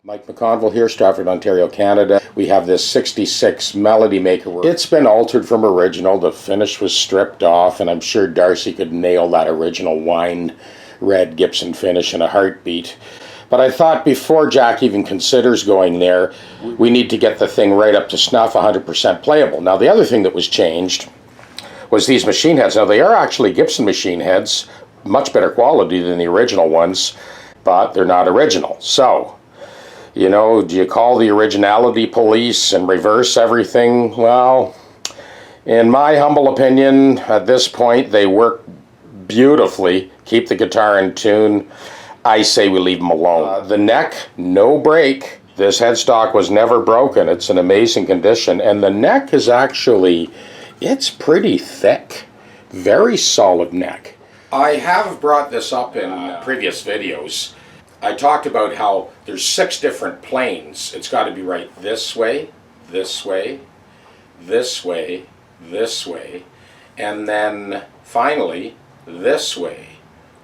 Mike McConville here, Stratford, Ontario, Canada. We have this 66 Melody Maker. It's been altered from original. The finish was stripped off, and I'm sure Darcy could nail that original wine red Gibson finish in a heartbeat. But I thought before Jack even considers going there, we need to get the thing right up to snuff, 100% playable. Now, the other thing that was changed was these machine heads. Now, they are actually Gibson machine heads, much better quality than the original ones, but they're not original. So, you know, do you call the originality police and reverse everything? Well, in my humble opinion, at this point, they work beautifully. Keep the guitar in tune. I say we leave them alone. The neck, no break. This headstock was never broken. It's in amazing condition. And the neck is actually, it's pretty thick. Very solid neck. I have brought this up in previous videos. I talked about how there's 6 different planes. It's got to be right this way, this way, this way, this way, and then finally this way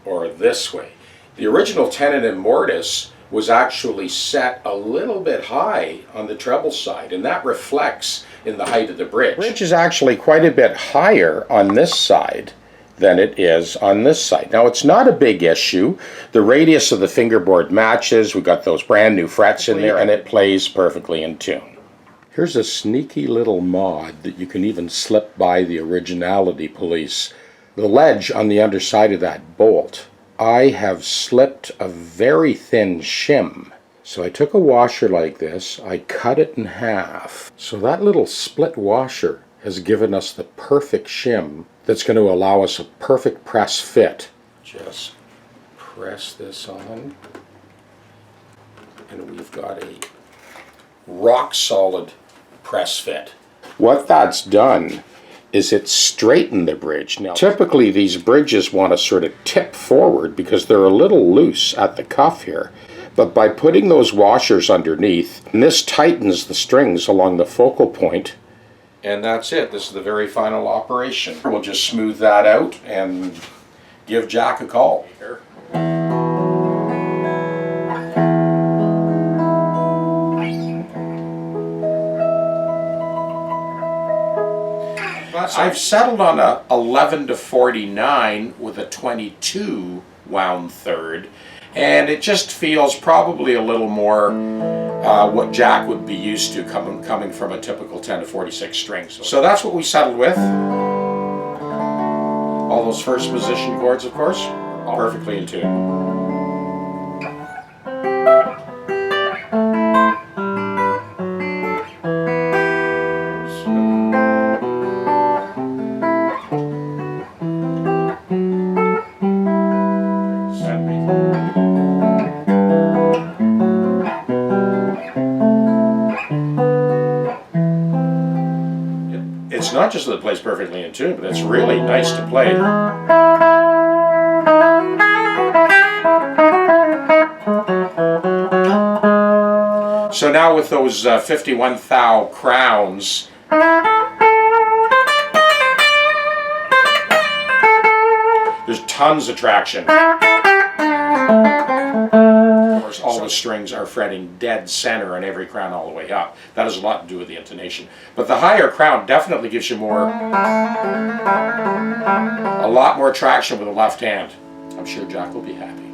or this way. The original tenon and mortise was actually set a little bit high on the treble side, and that reflects in the height of the bridge. The bridge is actually quite a bit higher on this side than it is on this side. Now, it's not a big issue. The radius of the fingerboard matches. We got those brand new frets in there, and it plays perfectly in tune. Here's a sneaky little mod that you can even slip by the originality police. The ledge on the underside of that bolt, I have slipped a very thin shim. So I took a washer like this, I cut it in half. So that little split washer has given us the perfect shim that's going to allow us a perfect press fit. Just press this on, and we've got a rock solid press fit. What that's done is it's straightened the bridge. Now, typically these bridges want to sort of tip forward because they're a little loose at the cuff here. But by putting those washers underneath, and this tightens the strings along the focal point, and that's it. This is the very final operation. We'll just smooth that out and give Jack a call. I've settled on a 11 to 49 with a 22 wound third, and it just feels probably a little more what Jack would be used to coming from a typical 10 to 46 string. So that's what we settled with. All those first position chords, of course, perfectly in tune. It's not just that it plays perfectly in tune, but it's really nice to play. So now with those 51 thou crowns, there's tons of traction. Of course, all the strings are fretting dead center on every crown all the way up. That has a lot to do with the intonation. But the higher crown definitely gives you a lot more traction with the left hand. I'm sure Jack will be happy.